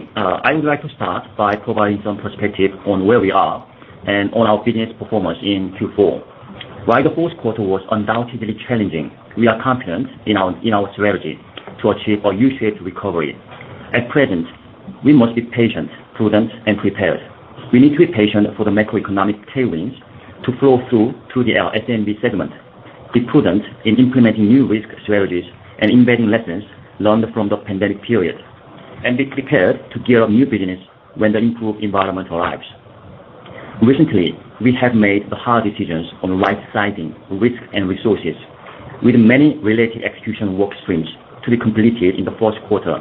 morning. I would like to start by providing some perspective on where we are and on our business performance in Q4. While the fourth quarter was undoubtedly challenging, we are confident in our strategy to achieve a U-shaped recovery. At present, we must be patient, prudent, and prepared. We need to be patient for the macroeconomic tailwinds to flow through to the SMB segment, be prudent in implementing new risk strategies and embedding lessons learned from the pandemic period, and be prepared to gear up new business when the improved environment arrives. Recently, we have made the hard decisions on right-sizing risk and resources, with many related execution work streams to be completed in the first quarter.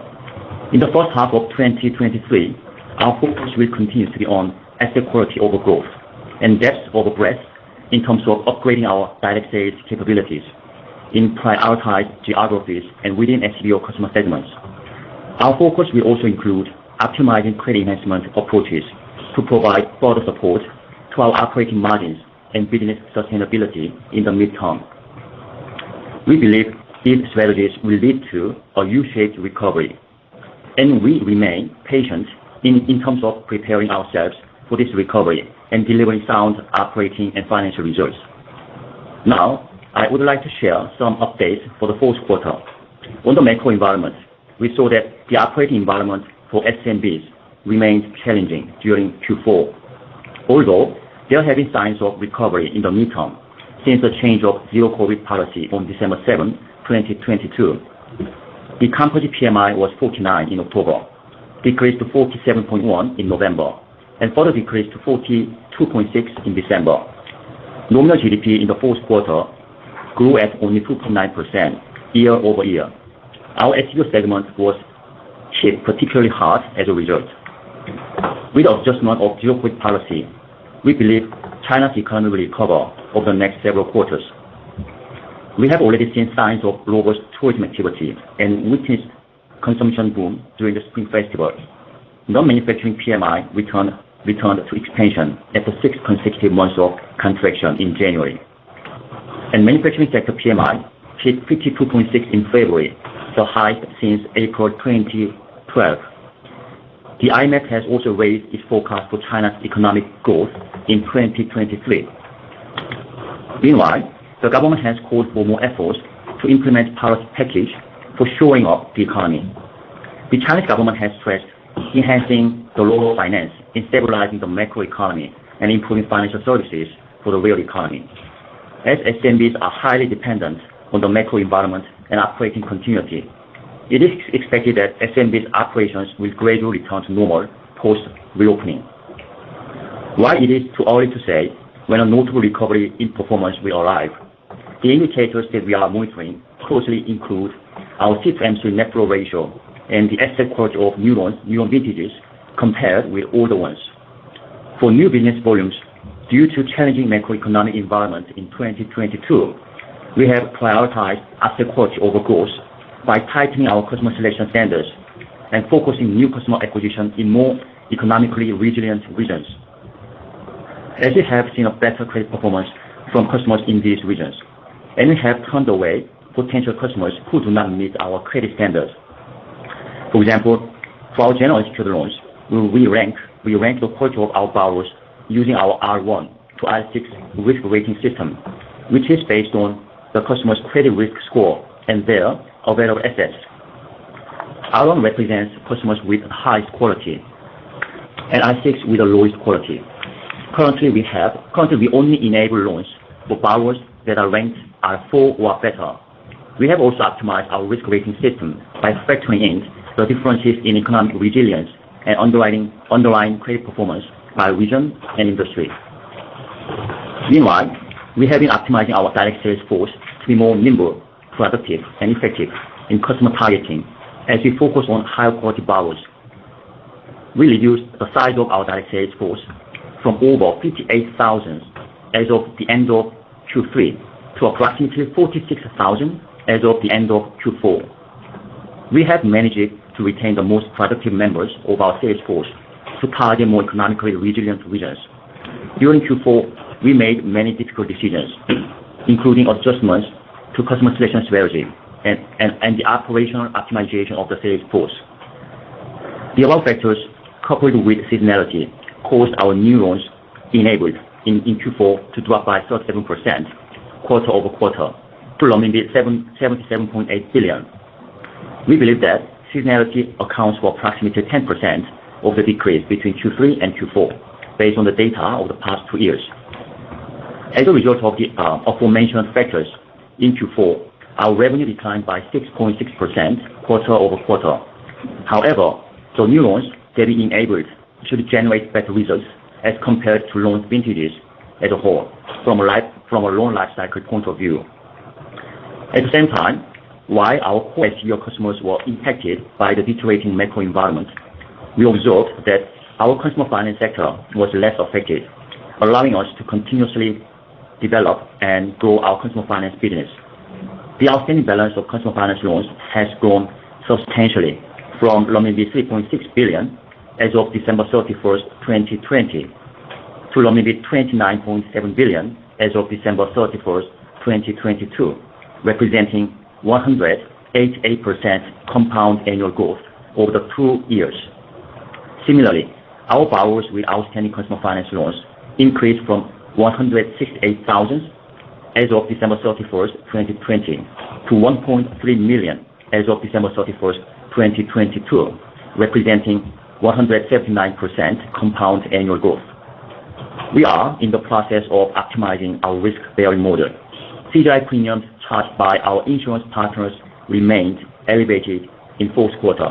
In the first half of 2023, our focus will continue to be on asset quality over growth and depth over breadth in terms of upgrading our direct sales capabilities in prioritized geographies and within SBO customer segments. Our focus will also include optimizing credit enhancement approaches to provide further support to our operating margins and business sustainability in the midterm. We believe these strategies will lead to a U-shaped recovery, and we remain patient in terms of preparing ourselves for this recovery and delivering sound operating and financial results. Now, I would like to share some updates for the fourth quarter. On the macro environment, we saw that the operating environment for SMBs remained challenging during Q4. Although there have been signs of recovery in the midterm since the change of zero COVID policy on December 7, 2022. The composite PMI was 49 in October, decreased to 47.1 in November, and further decreased to 42.6 in December. Nominal GDP in the fourth quarter grew at only 2.9% year-over-year. Our SBO segment was hit particularly hard as a result. With the adjustment of zero COVID policy, we believe China's economy will recover over the next several quarters. We have already seen signs of robust tourism activity and witnessed consumption boom during the Spring Festival. Non-manufacturing PMI returned to expansion after 6 consecutive months of contraction in January. And manufacturing sector PMI hit 52.6 in February, the highest since April 2012. The IMF has also raised its forecast for China's economic growth in 2023. Meanwhile, the government has called for more efforts to implement policy package for shoring up the economy. The Chinese government has stressed enhancing the role of finance in stabilizing the macro economy and improving financial services for the real economy. As SMBs are highly dependent on the macro environment and operating continuity, it is expected that SMBs operations will gradually return to normal post-reopening. While it is too early to say when a notable recovery in performance will arrive, the indicators that we are monitoring closely include our C-M3 net flow ratio and the asset quality of new loan vintages compared with older ones. For new business volumes, due to challenging macroeconomic environment in 2022, we have prioritized asset quality over growth by tightening our customer selection standards and focusing new customer acquisition in more economically resilient regions. As we have seen a better credit performance from customers in these regions, and we have turned away potential customers who do not meet our credit standards. For example, for our general secured loans, we rank the quality of our borrowers using our R1 to R6 risk rating system, which is based on the customer's credit risk score and their available assets. R1 represents customers with the highest quality, and R6 with the lowest quality. Currently, we only enable loans for borrowers that are ranked R4 or better. We have also optimized our risk rating system by factoring in the differences in economic resilience and underlying credit performance by region and industry. Meanwhile, we have been optimizing our direct sales force to be more nimble, productive, and effective in customer targeting as we focus on higher quality borrowers. We reduced the size of our direct sales force from over 58,000 as of the end of Q3 to approximately 46,000 as of the end of Q4. We have managed to retain the most productive members of our sales force to target more economically resilient regions. During Q4, we made many difficult decisions, including adjustments to customer selection strategy and the operational optimization of the sales force. The above factors, coupled with seasonality, caused our new loans enabled in Q4 to drop by 37% quarter-over-quarter to 77.8 billion. We believe that seasonality accounts for approximately 10% of the decrease between Q3 and Q4, based on the data of the past 2 years. As a result of the aforementioned factors, in Q4, our revenue declined by 6.6% quarter-over-quarter. However, the new loans that we enabled should generate better results as compared to loan vintages as a whole, from a loan life cycle point of view. At the same time, while our core SEO customers were impacted by the deteriorating macro environment, we observed that our consumer finance sector was less affected, allowing us to continuously develop and grow our consumer finance business. The outstanding balance of consumer finance loans has grown substantially from 3.6 billion as of December 31st, 2020 to 29.7 billion as of December 31st, 2022, representing 188% compound annual growth over the 2 years. Similarly, our borrowers with outstanding consumer finance loans increased from 168,000 as of December 31st, 2020 to 1.3 million as of December 31st, 2022, representing 179% compound annual growth. We are in the process of optimizing our risk-bearing model. CGI premiums charged by our insurance partners remained elevated in fourth quarter,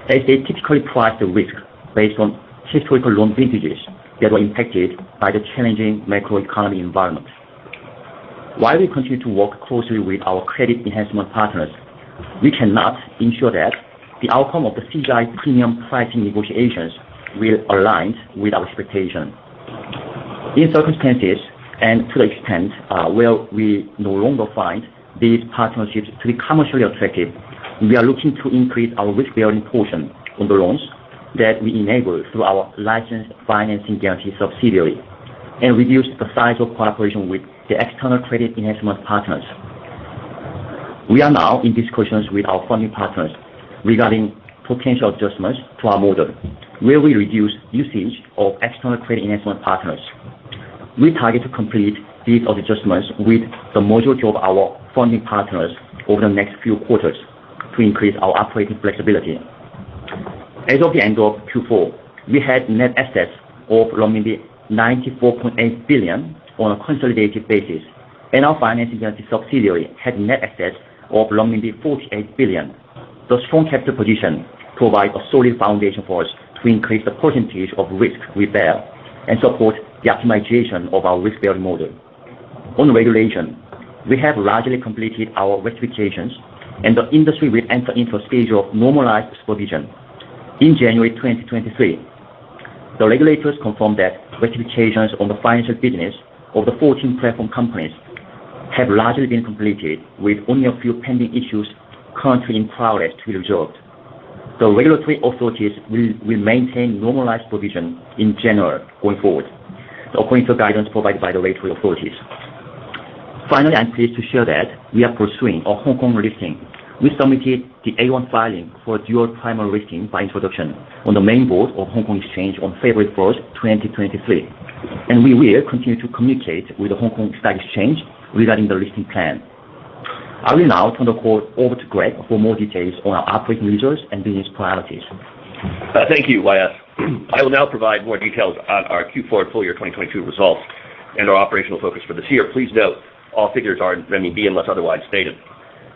as they typically price the risk based on historical loan vintages that were impacted by the challenging macroeconomy environment. While we continue to work closely with our credit enhancement partners, we cannot ensure that the outcome of the CGI premium pricing negotiations will align with our expectation. In circumstances and to the extent where we no longer find these partnerships to be commercially attractive, we are looking to increase our risk-bearing portion on the loans that we enable through our licensed financing guarantee subsidiary and reduce the size of cooperation with the external credit enhancement partners. We are now in discussions with our funding partners regarding potential adjustments to our model, where we reduce usage of external credit enhancement partners. We target to complete these adjustments with the majority of our funding partners over the next few quarters to increase our operating flexibility. As of the end of Q4, we had net assets of 94.8 billion on a consolidated basis, and our financing guarantee subsidiary had net assets of 48 billion. The strong capital position provides a solid foundation for us to increase the percentage of risk we bear and support the optimization of our risk-bearing model. On regulation, we have largely completed our rectifications, and the industry will enter into a stage of normalized supervision. In January 2023, the regulators confirmed that rectifications on the financial business of the 14 platform companies have largely been completed, with only a few pending issues currently in progress to be resolved. The regulatory authorities will maintain normalized supervision in general going forward, according to guidance provided by the regulatory authorities. Finally, I'm pleased to share that we are pursuing a Hong Kong listing. We submitted the A1 filing for dual primary listing by introduction on the main board of Hong Kong Exchange on February 1st, 2023. And we will continue to communicate with the Hong Kong Stock Exchange regarding the listing plan. I will now turn the call over to Greg for more details on our operating results and business priorities. Thank you, YS. I will now provide more details on our Q4 and full year 2022 results and our operational focus for this year. Please note, all figures are in renminbi unless otherwise stated.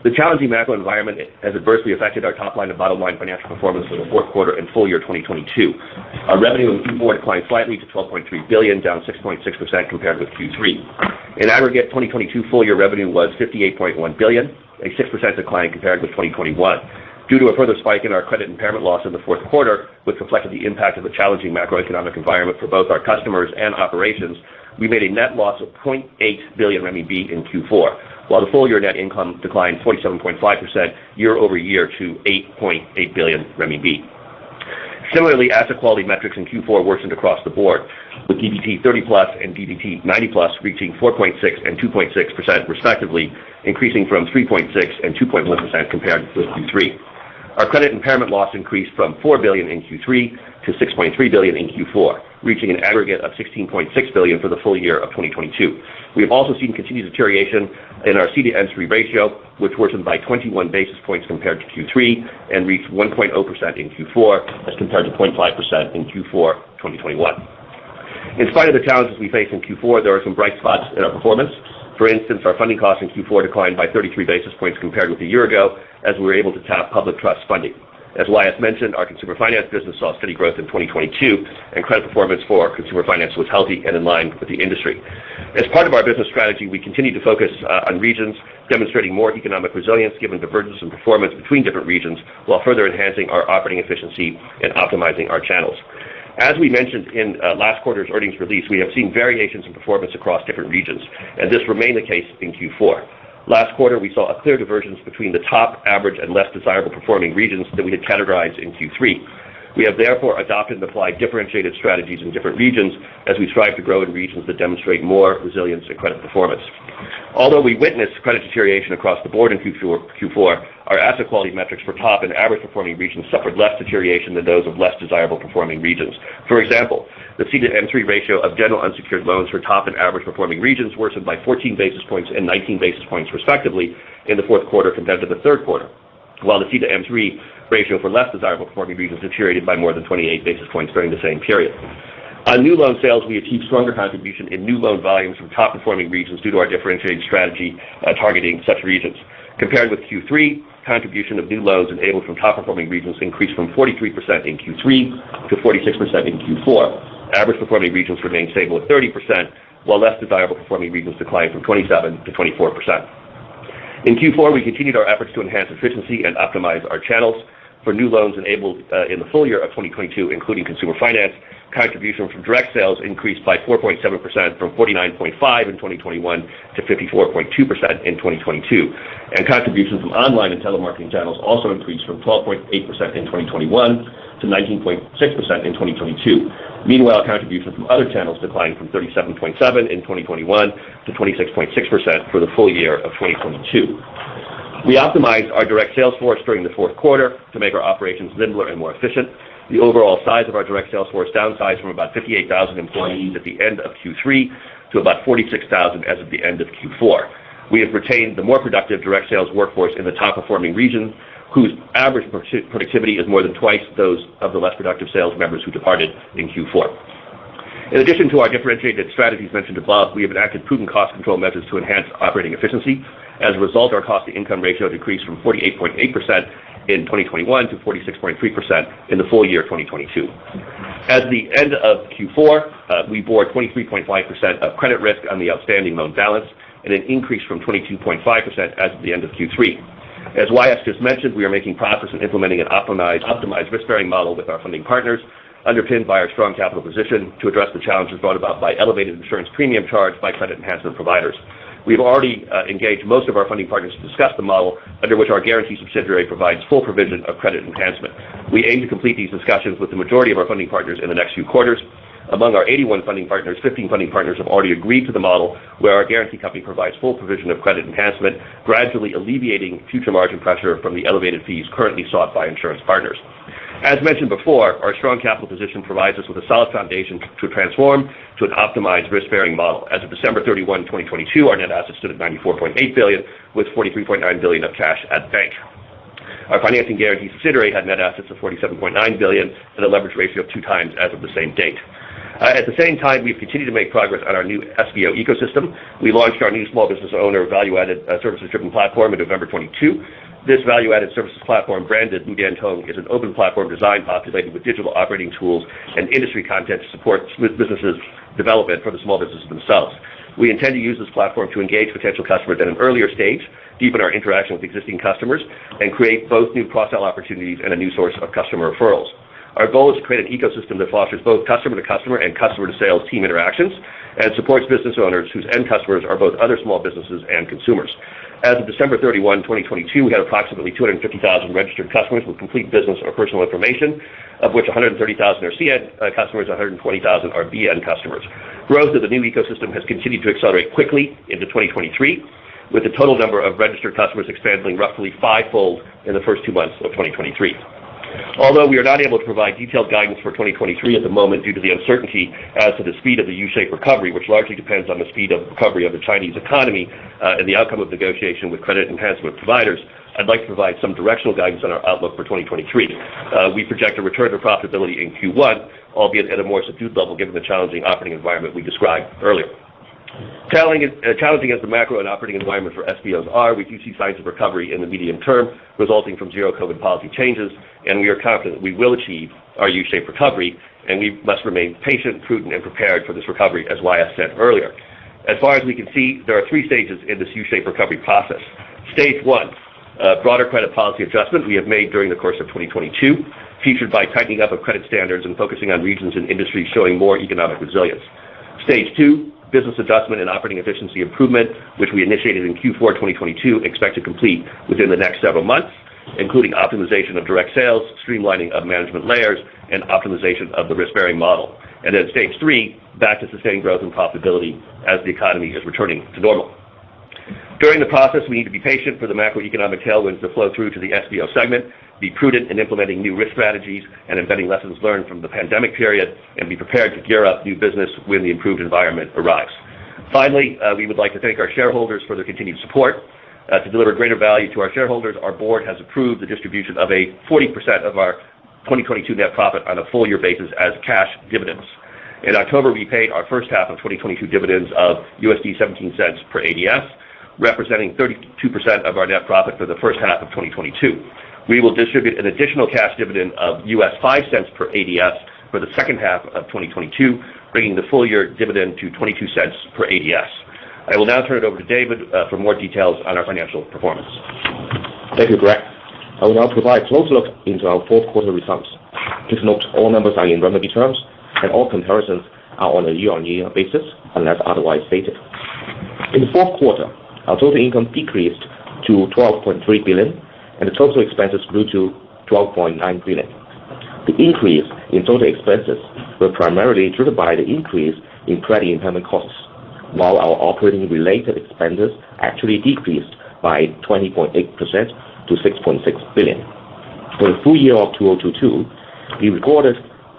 The challenging macro environment has adversely affected our top line and bottom line financial performance for the fourth quarter and full year 2022. Our revenue in Q4 declined slightly to 12.3 billion, down 6.6% compared with Q3. In aggregate, 2022 full year revenue was 58.1 billion, a 6% decline compared with 2021. Due to a further spike in our credit impairment loss in the fourth quarter, which reflected the impact of the challenging macroeconomic environment for both our customers and operations, we made a net loss of 0.8 billion RMB in Q4, while the full year net income declined 47.5% year-over-year to 8.8 billion RMB. Similarly, asset quality metrics in Q4 worsened across the board, with DBT 30+ and DBT 90+ reaching 4.6% and 2.6% respectively, increasing from 3.6% and 2.1% compared with Q3. Our credit impairment loss increased from $4 billion in Q3 to $6.3 billion in Q4, reaching an aggregate of $16.6 billion for the full year of 2022. We have also seen continued deterioration in our C-to-M3 ratio, which worsened by 21 basis points compared to Q3 and reached 1.0% in Q4 as compared to 0.5% in Q4 2021. In spite of the challenges we face in Q4, there are some bright spots in our performance. For instance, our funding costs in Q4 declined by 33 basis points compared with a year ago as we were able to tap public trust funding. As YS mentioned, our consumer finance business saw steady growth in 2022, and credit performance for consumer finance was healthy and in line with the industry. As part of our business strategy, we continue to focus on regions, demonstrating more economic resilience given divergence in performance between different regions, while further enhancing our operating efficiency and optimizing our channels. As we mentioned in last quarter's earnings release, we have seen variations in performance across different regions, and this remained the case in Q4. Last quarter, we saw a clear divergence between the top, average, and less desirable performing regions that we had categorized in Q3. We have therefore adopted and applied differentiated strategies in different regions as we strive to grow in regions that demonstrate more resilience in credit performance. Although we witnessed credit deterioration across the board in Q4, our asset quality metrics for top and average performing regions suffered less deterioration than those of less desirable performing regions. For example, the C-to-M3 ratio of general unsecured loans for top and average performing regions worsened by 14 basis points and 19 basis points respectively in the fourth quarter compared to the third quarter, while the C-to-M3 ratio for less desirable performing regions deteriorated by more than 28 basis points during the same period. On new loan sales, we achieved stronger contribution in new loan volumes from top performing regions due to our differentiated strategy targeting such regions. Compared with Q3, contribution of new loans enabled from top performing regions increased from 43% in Q3 to 46% in Q4. Average performing regions remained stable at 30%, while less desirable performing regions declined from 27 to 24%. In Q4, we continued our efforts to enhance efficiency and optimize our channels. For new loans enabled in the full year of 2022, including consumer finance, contribution from direct sales increased by 4.7% from 49.5% in 2021 to 54.2% in 2022. And contributions from online and telemarketing channels also increased from 12.8% in 2021 to 19.6% in 2022. Meanwhile, contributions from other channels declined from 37.7% in 2021 to 26.6% for the full year of 2022. We optimized our direct sales force during the fourth quarter to make our operations nimbler and more efficient. The overall size of our direct sales force downsized from about 58,000 employees at the end of Q3 to about 46,000 as of the end of Q4. We have retained the more productive direct sales workforce in the top performing region, whose average productivity is more than twice those of the less productive sales members who departed in Q4. In addition to our differentiated strategies mentioned above, we have enacted prudent cost control measures to enhance operating efficiency. As a result, our cost-to-income ratio decreased from 48.8% in 2021 to 46.3% in the full year 2022. At the end of Q4, we bore 23.5% of credit risk on the outstanding loan balance, and an increase from 22.5% as of the end of Q3. As YS just mentioned, we are making progress in implementing an optimized risk-bearing model with our funding partners, underpinned by our strong capital position to address the challenges brought about by elevated insurance premium charged by credit enhancement providers. We've already engaged most of our funding partners to discuss the model under which our guarantee subsidiary provides full provision of credit enhancement. We aim to complete these discussions with the majority of our funding partners in the next few quarters. Among our 81 funding partners, 15 funding partners have already agreed to the model where our guarantee company provides full provision of credit enhancement, gradually alleviating future margin pressure from the elevated fees currently sought by insurance partners. As mentioned before, our strong capital position provides us with a solid foundation to transform to an optimized risk-bearing model. As of December 31, 2022, our net assets stood at $94.8 billion, with $43.9 billion of cash at bank. Our financing guarantee subsidiary had net assets of $47.9 billion and a leverage ratio of 2 times as of the same date. At the same time, we've continued to make progress on our new SBO ecosystem. We launched our new small business owner value-added services-driven platform in November 22. This value-added services platform, branded Ludian Tong, is an open platform design populated with digital operating tools and industry content to support businesses' development for the small businesses themselves. We intend to use this platform to engage potential customers at an earlier stage, deepen our interaction with existing customers, and create both new cross-sell opportunities and a new source of customer referrals. Our goal is to create an ecosystem that fosters both customer-to-customer and customer-to-sales team interactions and supports business owners whose end customers are both other small businesses and consumers. As of December 31, 2022, we had approximately 250,000 registered customers with complete business or personal information, of which 130,000 are CN customers, 120,000 are BN customers. Growth of the new ecosystem has continued to accelerate quickly into 2023. with the total number of registered customers expanding roughly fivefold in the first 2 months of 2023. Although we are not able to provide detailed guidance for 2023 at the moment due to the uncertainty as to the speed of the U-shaped recovery, which largely depends on the speed of recovery of the Chinese economy and the outcome of negotiation with credit enhancement providers, I'd like to provide some directional guidance on our outlook for 2023. We project a return to profitability in Q1, albeit at a more subdued level given the challenging operating environment we described earlier. Challenging as the macro and operating environment for SBOs are, we do see signs of recovery in the medium term resulting from zero COVID policy changes, and we are confident that we will achieve our U-shaped recovery, and we must remain patient, prudent, and prepared for this recovery, as YS said earlier. As far as we can see, there are 3 stages in this U-shaped recovery process. Stage 1, broader credit policy adjustment we have made during the course of 2022, featured by tightening up of credit standards and focusing on regions and industries showing more economic resilience. Stage 2, business adjustment and operating efficiency improvement, which we initiated in Q4 2022, expect to complete within the next several months, including optimization of direct sales, streamlining of management layers, and optimization of the risk-bearing model. And then stage 3, back to sustained growth and profitability as the economy is returning to normal. During the process, we need to be patient for the macroeconomic tailwinds to flow through to the SBO segment, be prudent in implementing new risk strategies and embedding lessons learned from the pandemic period, and be prepared to gear up new business when the improved environment arrives. Finally, we would like to thank our shareholders for their continued support. To deliver greater value to our shareholders, our board has approved the distribution of a 40% of our 2022 net profit on a full-year basis as cash dividends. In October, we paid our first half of 2022 dividends of $0.17 per ADS, representing 32% of our net profit for the first half of 2022. We will distribute an additional cash dividend of $0.05 per ADS for the second half of 2022, bringing the full-year dividend to 22 cents per ADS. I will now turn it over to David for more details on our financial performance. Thank you, Greg. I will now provide a close look into our fourth quarter results. Please note all numbers are in renminbi terms, and all comparisons are on a year-on-year basis unless otherwise stated. In the fourth quarter, our total income decreased to 12.3 billion, and the total expenses grew to 12.9 billion. The increase in total expenses were primarily driven by the increase in credit impairment costs, while our operating-related expenses actually decreased by 20.8% to 6.6 billion. For the full year of 2022, we recorded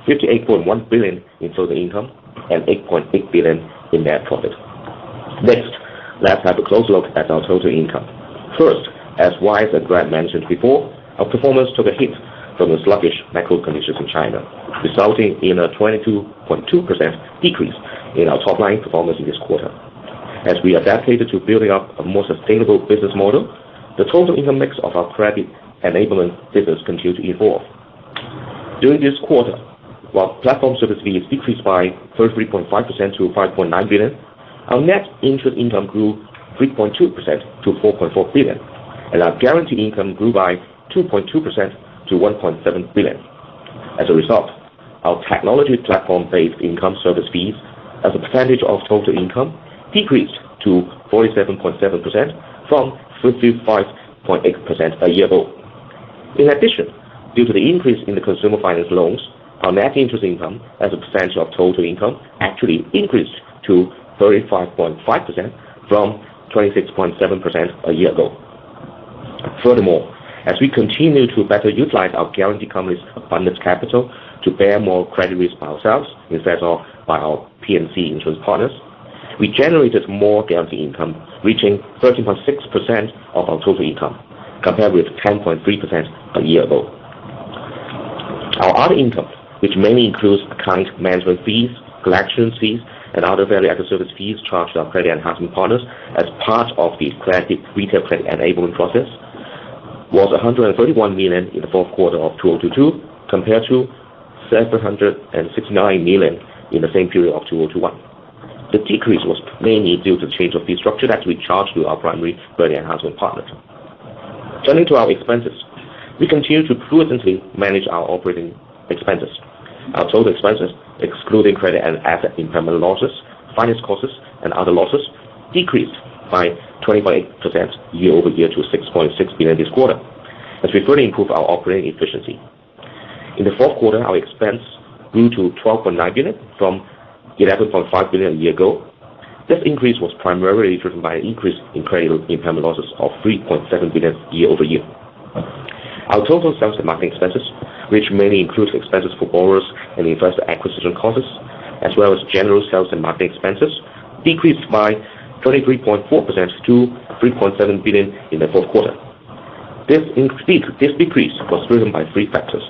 58.1 billion in total income and 8.8 billion in net profit. Next, let's have a close look at our total income. First, as YS and Greg mentioned before, our performance took a hit from the sluggish macro conditions in China, resulting in a 22.2% decrease in our top-line performance in this quarter. As we adapted to building up a more sustainable business model, the total income mix of our credit enablement business continued to evolve. During this quarter, while platform service fees decreased by 33.5% to 5.9 billion, our net interest income grew 3.2% to 4.4 billion, and our guarantee income grew by 2.2% to 1.7 billion. As a result, our technology platform-based income service fees as a percentage of total income decreased to 47.7% from 55.8% a year ago. In addition, due to the increase in the consumer finance loans, our net interest income as a percentage of total income actually increased to 35.5% from 26.7% a year ago. Furthermore, as we continue to better utilize our guarantee company's abundant capital to bear more credit risk by ourselves instead of by our P&C insurance partners, we generated more guarantee income, reaching 13.6% of our total income, compared with 10.3% a year ago. Our other income, which mainly includes account management fees, collection fees, and other value-added service fees charged to our credit enhancement partners as part of the retail credit enablement process, was 131 million in the fourth quarter of 2022, compared to 769 million in the same period of 2021. The decrease was mainly due to the change of fee structure that we charged to our primary credit enhancement partners. Turning to our expenses, we continue to prudently manage our operating expenses. Our total expenses, excluding credit and asset impairment losses, finance costs, and other losses, decreased by 20.8% year-over-year to 6.6 billion this quarter, as we further improve our operating efficiency. In the fourth quarter, our expense grew to 12.9 billion from 11.5 billion a year ago. This increase was primarily driven by an increase in credit impairment losses of 3.7 billion year-over-year. Our total sales and marketing expenses, which mainly includes expenses for borrowers and investor acquisition costs, as well as general sales and marketing expenses, decreased by 23.4% to 3.7 billion in the fourth quarter. This decrease was driven by three factors.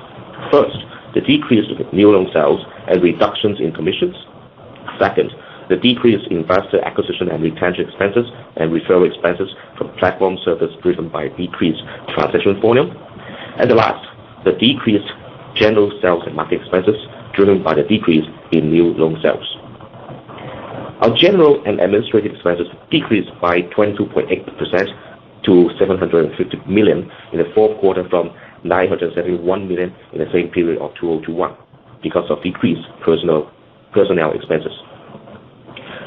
First, the decrease in new loan sales and reductions in commissions. Second, the decrease in investor acquisition and retention expenses and referral expenses from platform service driven by decreased transaction volume. And the last, the decreased general sales and marketing expenses driven by the decrease in new loan sales. Our general and administrative expenses decreased by 22.8% to 750 million in the fourth quarter from 971 million in the same period of 2021 because of decreased personnel expenses.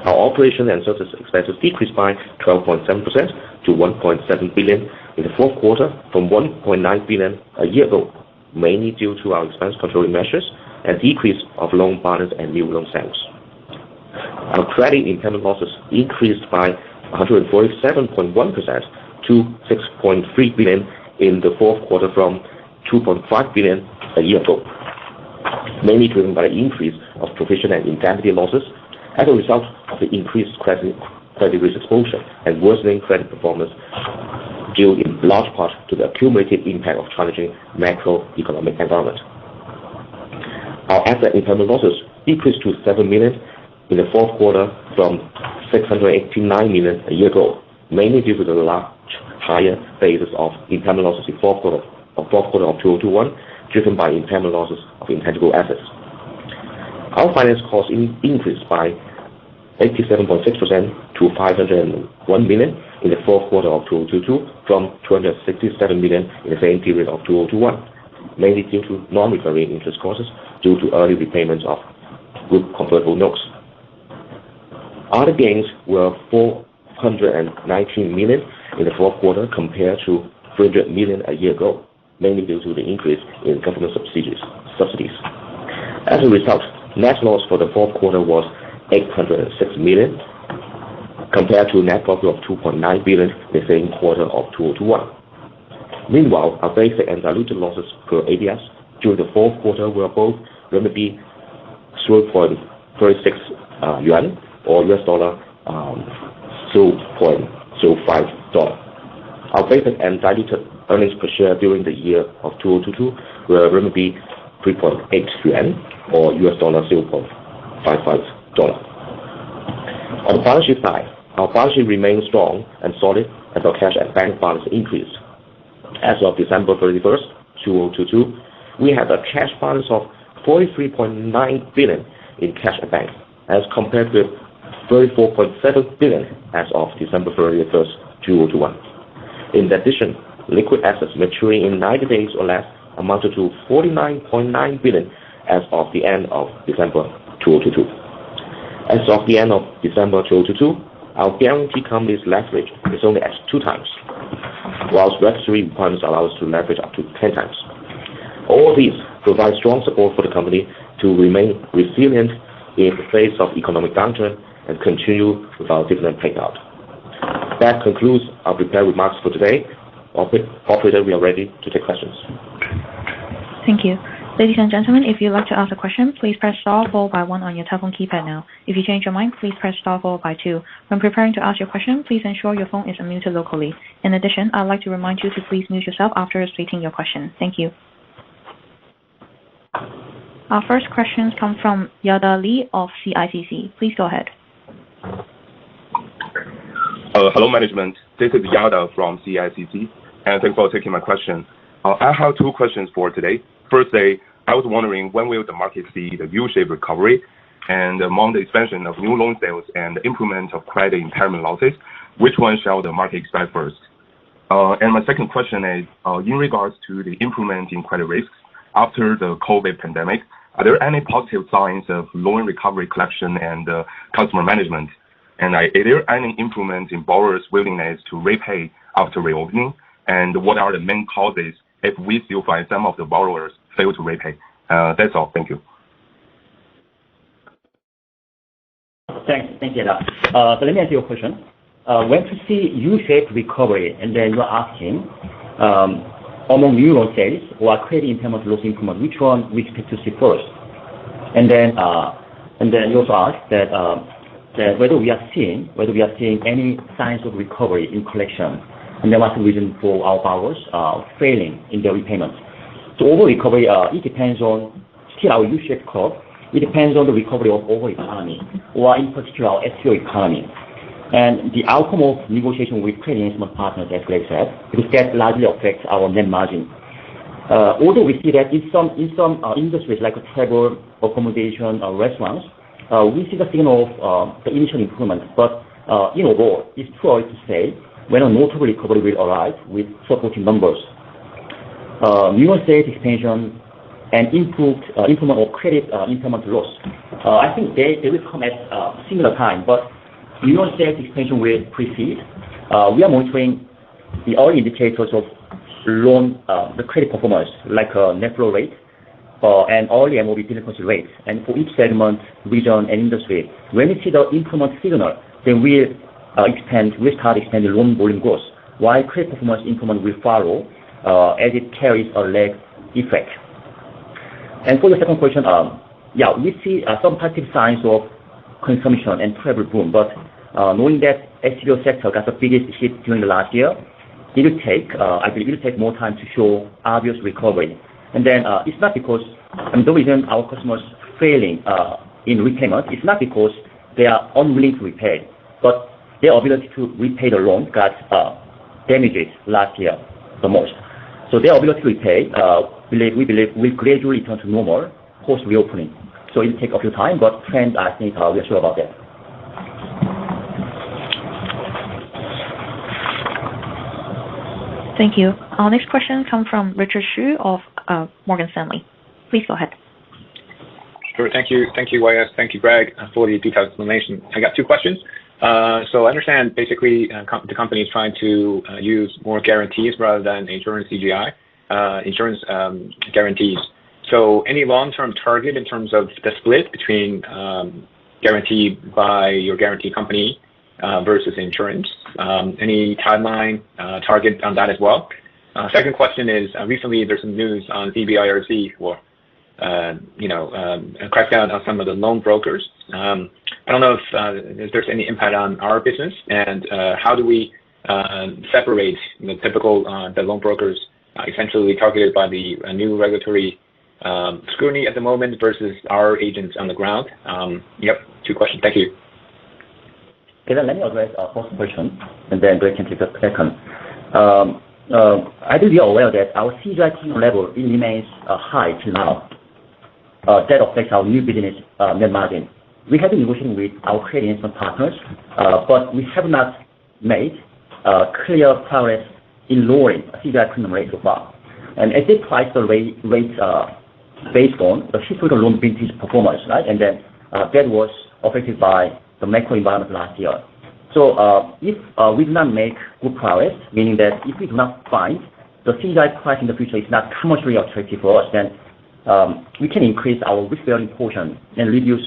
Our operation and services expenses decreased by 12.7% to 1.7 billion in the fourth quarter from 1.9 billion a year ago, mainly due to our expense controlling measures and decrease of loan balance and new loan sales. Our credit impairment losses increased by 147.1% to 6.3 billion in the fourth quarter from 2.5 billion a year ago, mainly driven by the increase of provision and indemnity losses as a result of the increased credit risk exposure and worsening credit performance due in large part to the accumulated impact of challenging macroeconomic environment. Our asset impairment losses decreased to 7 million in the fourth quarter from 689 million a year ago, mainly due to the large higher basis of impairment losses in fourth quarter of 2021, driven by impairment losses of intangible assets. Our finance costs increased by 87.6% to 501 million in the fourth quarter of 2022 from 267 million in the same period of 2021, mainly due to non-recurring interest costs due to early repayments of group convertible notes. Other gains were 419 million in the fourth quarter compared to 300 million a year ago, mainly due to the increase in government subsidies. As a result, net loss for the fourth quarter was 806 million, compared to net profit of 2.9 billion in the same quarter of 2021. Meanwhile, our basic and diluted losses per ADS during the fourth quarter were both renminbi 0.36 yuan or $0.05. Our basic and diluted earnings per share during the year of 2022 were renminbi 3.8 yuan or $0.55. On the balance sheet side, our balance sheet remains strong and solid as our cash and bank balance increased. As of December 31st, 2022, we have a cash balance of 43.9 billion in cash and bank, as compared with 34.7 billion as of December 31st, 2021. In addition, liquid assets maturing in 90 days or less amounted to 49.9 billion as of the end of December 2022. As of the end of December 2022, our guarantee company's leverage is only at 2 times, whilst regulatory requirements allow us to leverage up to 10 times. All these provide strong support for the company to remain resilient in the face of economic downturn and continue with our dividend payout. That concludes our prepared remarks for today. Operator, we are ready to take questions. Thank you. Ladies and gentlemen, if you'd like to ask a question, please press star followed by 1 on your telephone keypad now. If you change your mind, please press star followed by 2. When preparing to ask your question, please ensure your phone is unmuted locally. In addition, I'd like to remind you to please mute yourself after stating your question. Thank you. Our first questions come from Yada Li of CICC. Please go ahead. Hello, management. This is Yada from CICC, and thanks for taking my question. I have 2 questions for today. Firstly, I was wondering when will the market see the U-shaped recovery, and among the expansion of new loan sales and the improvement of credit impairment losses, which one shall the market expect first? And my second question is, in regards to the improvement in credit risks after the COVID pandemic, are there any positive signs of loan recovery collection and customer management? And is there any improvement in borrowers' willingness to repay after reopening? And what are the main causes if we still find some of the borrowers fail to repay? That's all. Thank you. Thanks, Yada. So let me answer your question. When to see U-shaped recovery, and then you're asking among new loan sales or credit impairment loss improvement, which one we expect to see first? And then you also asked that whether we are seeing any signs of recovery in collection, and then what's the reason for our borrowers failing in their repayments. So overall recovery, it depends on still our U-shaped curve. It depends on the recovery of overall economy, or in particular our SEO economy. And the outcome of negotiation with credit enhancement partners, as Greg said, because that largely affects our net margin. Although we see that in some industries like travel, accommodation, restaurants, we see the signal of the initial improvement. But in overall, it's too early to say when a notable recovery will arrive with supporting numbers. New sales expansion and improvement of credit impairment loss. I think they will come at similar time, but new sales expansion will precede. We are monitoring the early indicators of loan, the credit performance, like net flow rate and early MOB delinquency rates. And for each segment, region, and industry, when we see the improvement signal, then we'll start expanding loan volume growth, while credit performance improvement will follow as it carries a lag effect. And for the second question, we see some positive signs of consumption and travel boom, but knowing that SEO sector got the biggest hit during the last year, it will take, I believe it will take more time to show obvious recovery. And then it's not because, the reason our customers failing in repayment, it's not because they are unwilling to repay, but their ability to repay the loan got damaged last year the most. So their ability to repay, we believe will gradually return to normal post reopening. So it will take a few time, but trend, I think we are sure about that. Thank you. Our next question comes from Richard Xu of Morgan Stanley. Please go ahead. Sure. Thank you, YS. Thank you, Greg, for the detailed explanation. I got two questions. So I understand basically the company is trying to use more guarantees rather than insurance CGI, insurance guarantees. So any long-term target in terms of the split between guaranteed by your guarantee company versus insurance? Any timeline target on that as well? Second question is, recently there's some news on CBIRC for, a crackdown on some of the loan brokers. I don't know if there's any impact on our business, and how do we separate the typical the loan brokers essentially targeted by the new regulatory scrutiny at the moment versus our agents on the ground? Two questions. Thank you. Okay, then let me address our first question, and then Greg can take the second. I think we are aware that our CGI level remains high till now. That affects our new business net margin. We have been negotiating with our credit enhancement partners, but we have not made clear progress in lowering CGI premium rate so far. And as they price the rates based on the historical loan vintage performance, right? And then that was affected by the macro environment last year. So if we do not make good progress, meaning that if we do not find the CGI price in the future is not commercially attractive for us, then we can increase our risk-bearing portion and reduce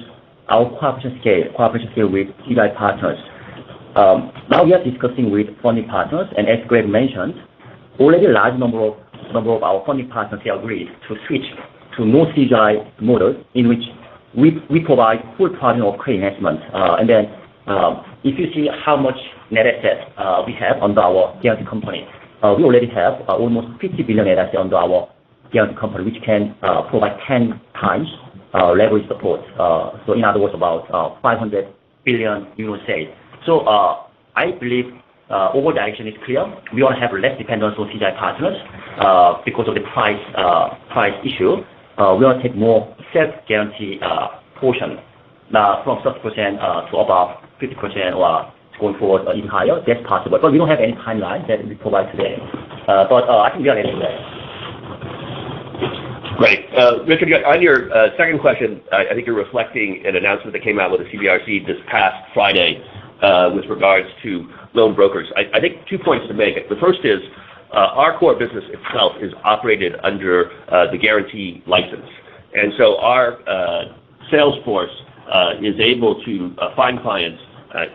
our cooperation scale with CGI partners. Now we are discussing with funding partners, and as Greg mentioned, already a large number of our funding partners have agreed to switch to no CGI model in which we provide full provision of credit enhancement. And then if you see how much net assets we have under our guarantee company, we already have almost 50 billion net assets under our guarantee company, which can provide 10 times leverage support. So in other words, about 500 billion euro sales. So I believe overall direction is clear. We want to have less dependence on CGI partners because of the price issue. We want to take more self-guarantee portion. Now from 30% to about 50% or going forward even higher, that's possible. But we don't have any timeline that we provide today. But I think we are ready for that. Great. Richard, on your second question, I think you're reflecting an announcement that came out with the CBRC this past Friday with regards to loan brokers. I think 2 points to make. The first is our core business itself is operated under the guarantee license. And so our sales force is able to find clients,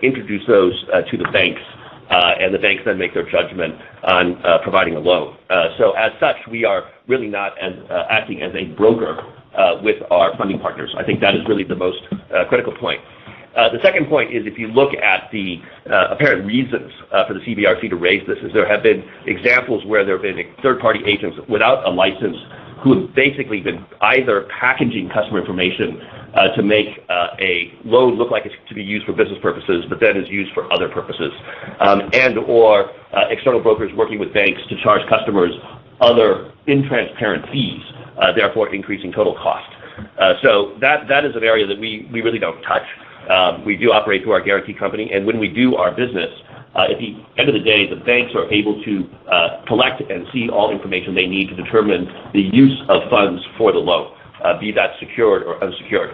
introduce those to the banks, and the banks then make their judgment on providing a loan. So as such, we are really not acting as a broker with our funding partners. I think that is really the most critical point. The second point is if you look at the apparent reasons for the CBRC to raise this, is there have been examples where there have been third-party agents without a license who have basically been either packaging customer information to make a loan look like it's to be used for business purposes, but then is used for other purposes, and/or external brokers working with banks to charge customers other intransparent fees, therefore increasing total cost. So that is an area that we really don't touch. We do operate through our guarantee company, and when we do our business, at the end of the day, the banks are able to collect and see all information they need to determine the use of funds for the loan, be that secured or unsecured.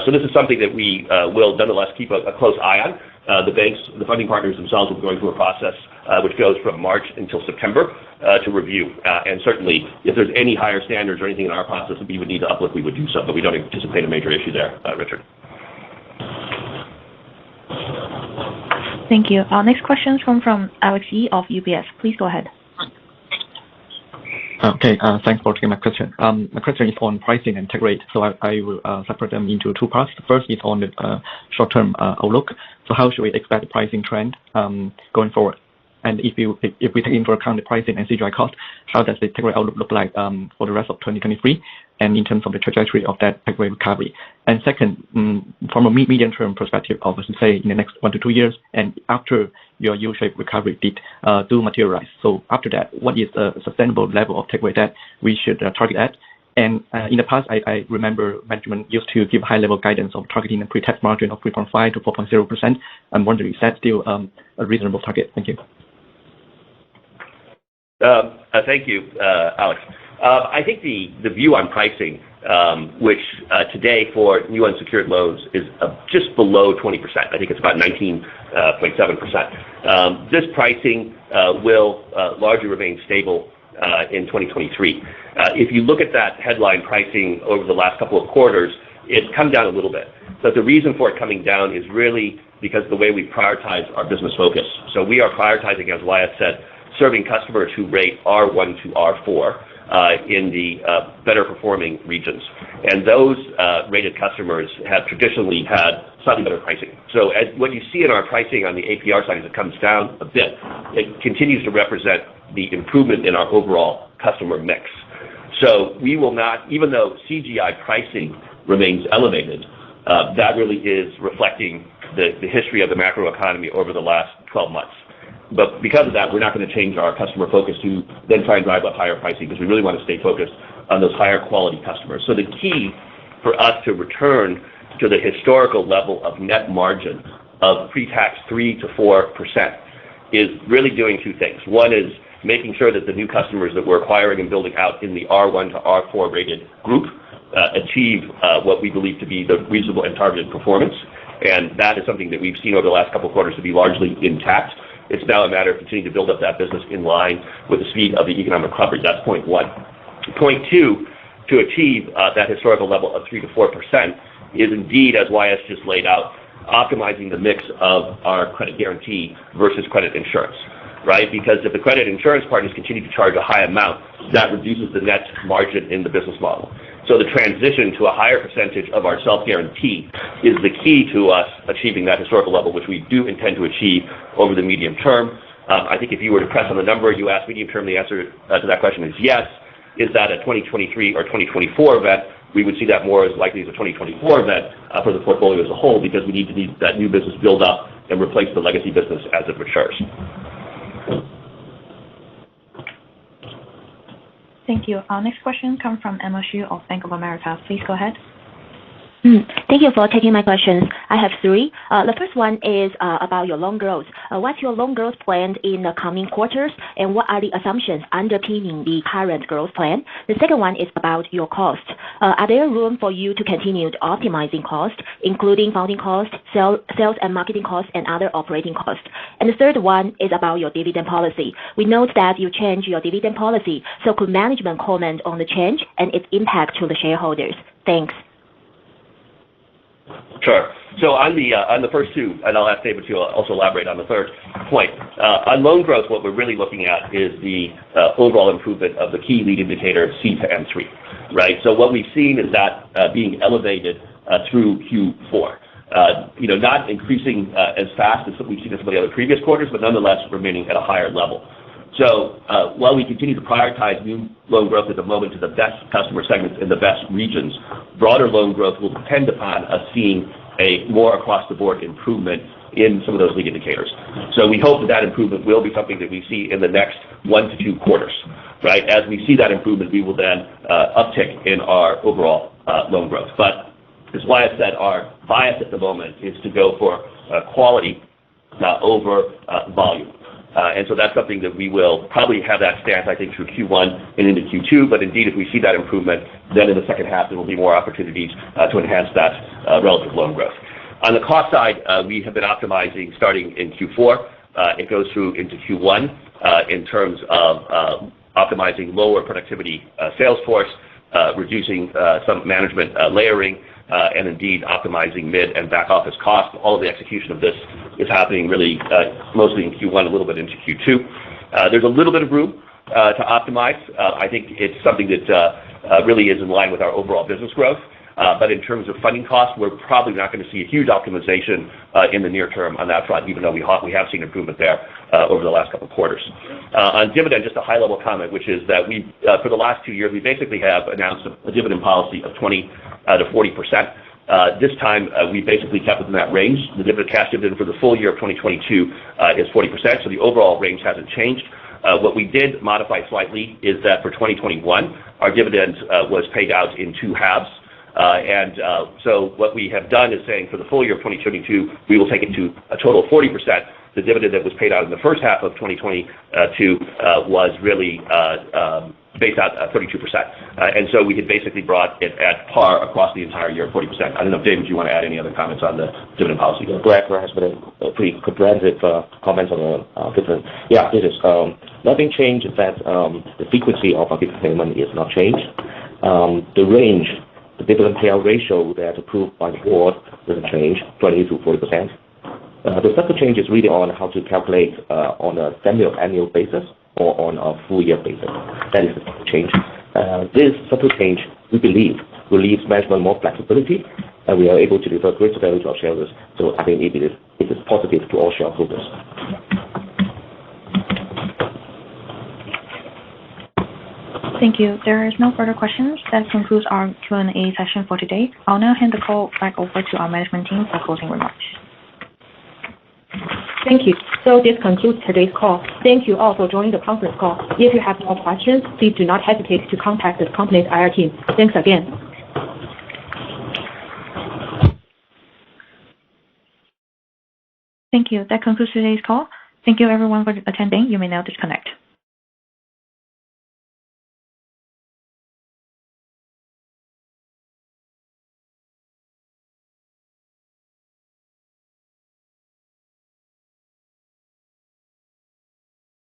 So this is something that we will nonetheless keep a close eye on. The banks, the funding partners themselves will be going through a process which goes from March until September to review. And certainly, if there's any higher standards or anything in our process that we would need to uplift, we would do so, but we don't anticipate a major issue there, Richard. Thank you. Our next question comes from Alex Yi of UBS. Please go ahead. Okay, thanks for taking my question. My question is on pricing and take rate. So I will separate them into two parts. The first is on the short-term outlook. So how should we expect the pricing trend going forward? And if we take into account the pricing and CGI cost, how does the take rate outlook look like for the rest of 2023? And in terms of the trajectory of that take rate recovery. And second, from a medium-term perspective, obviously say in the next 1 to 2 years, and after your U-shaped recovery do materialize. So after that, what is a sustainable level of take rate that we should target at? And in the past, I remember management used to give high-level guidance of targeting a pre-tax margin of 3.5 to 4.0%. I'm wondering, is that still a reasonable target? Thank you. Thank you, Alex. I think the view on pricing, which today for new unsecured loans is just below 20%. I think it's about 19.7%. This pricing will largely remain stable in 2023. If you look at that headline pricing over the last couple of quarters, it's come down a little bit. But the reason for it coming down is really because of the way we prioritize our business focus. So we are prioritizing, as Wyatt said, serving customers who rate R1 to R4 in the better performing regions. And those rated customers have traditionally had slightly better pricing. So as what you see in our pricing on the APR side as it comes down a bit, it continues to represent the improvement in our overall customer mix. So we will not, even though CGI pricing remains elevated, that really is reflecting the history of the macroeconomy over the last 12 months. But because of that, we're not going to change our customer focus to then try and drive up higher pricing because we really want to stay focused on those higher quality customers. So the key for us to return to the historical level of net margin of pre-tax 3 to 4% is really doing two things. One is making sure that the new customers that we're acquiring and building out in the R1 to R4 rated group achieve what we believe to be the reasonable and targeted performance. And that is something that we've seen over the last couple of quarters to be largely intact. It's now a matter of continuing to build up that business in line with the speed of the economic recovery. That's point one. Point two, to achieve that historical level of 3 to 4% is indeed, as YS just laid out, optimizing the mix of our credit guarantee versus credit insurance, right? Because if the credit insurance partners continue to charge a high amount, that reduces the net margin in the business model. So the transition to a higher percentage of our self-guarantee is the key to us achieving that historical level, which we do intend to achieve over the medium term. I think if you were to press on the number you asked medium term, the answer to that question is yes. Is that a 2023 or 2024 event? We would see that more as likely as a 2024 event for the portfolio as a whole because we need that new business build up and replace the legacy business as it matures. Thank you. Our next question comes from Emma Xu of Bank of America. Please go ahead. Thank you for taking my questions. I have three. The first one is about your loan growth. What's your loan growth plan in the coming quarters, and what are the assumptions underpinning the current growth plan? The second one is about your cost. Are there room for you to continue optimizing cost, including funding cost, sales and marketing costs, and other operating costs? And the third one is about your dividend policy. We note that you changed your dividend policy, so could management comment on the change and its impact to the shareholders? Thanks. Sure. So on the first two, and I'll ask David to also elaborate on the third point. On loan growth, what we're really looking at is the overall improvement of the key lead indicator C to M3, right? So what we've seen is that being elevated through Q4. Not increasing as fast as we've seen in some of the other previous quarters, but nonetheless remaining at a higher level. So while we continue to prioritize new loan growth at the moment to the best customer segments in the best regions, broader loan growth will depend upon us seeing a more across-the-board improvement in some of those lead indicators. So we hope that improvement will be something that we see in the next 1 to 2 quarters, right? As we see that improvement, we will then uptick in our overall loan growth. But as Wyatt said, our bias at the moment is to go for quality over volume. And so that's something that we will probably have that stance, I think, through Q1 and into Q2. But indeed, if we see that improvement, then in the second half, there will be more opportunities to enhance that relative loan growth. On the cost side, we have been optimizing starting in Q4. It goes through into Q1 in terms of optimizing lower productivity sales force, reducing some management layering, and indeed optimizing mid and back office costs. All of the execution of this is happening really mostly in Q1, a little bit into Q2. There's a little bit of room to optimize. I think it's something that really is in line with our overall business growth. But in terms of funding costs, we're probably not going to see a huge optimization in the near term on that front, even though we have seen improvement there over the last couple of quarters. On dividend, just a high-level comment, which is that we, for the last 2 years, we basically have announced a dividend policy of 20 to 40%. This time, we basically kept within that range. The cash dividend for the full year of 2022 is 40%, so the overall range hasn't changed. What we did modify slightly is that for 2021, our dividend was paid out in 2 halves. So what we have done is saying for the full year of 2022, we will take it to a total of 40%. The dividend that was paid out in the first half of 2022 was really based out at 32%. And so we had basically brought it at par across the entire year, 40%. I don't know, David, do you want to add any other comments on the dividend policy? Greg has been a pretty comprehensive comments on the dividend. Yeah, it is. Nothing changed is that the frequency of our dividend payment is not changed. The range, the dividend payout ratio that's approved by the board doesn't change, 20 to 40%. The subtle change is really on how to calculate on a semi-annual basis or on a full-year basis. That is the change. This subtle change, we believe, will leave management more flexibility, and we are able to deliver greater value to our shareholders. So I think it is positive to all shareholders. Thank you. There is no further questions. That concludes our Q&A session for today. I'll now hand the call back over to our management team for closing remarks. Thank you. So this concludes today's call. Thank you all for joining the conference call. If you have more questions, please do not hesitate to contact the company's IR team. Thanks again. Thank you. That concludes today's call. Thank you everyone for attending. You may now disconnect.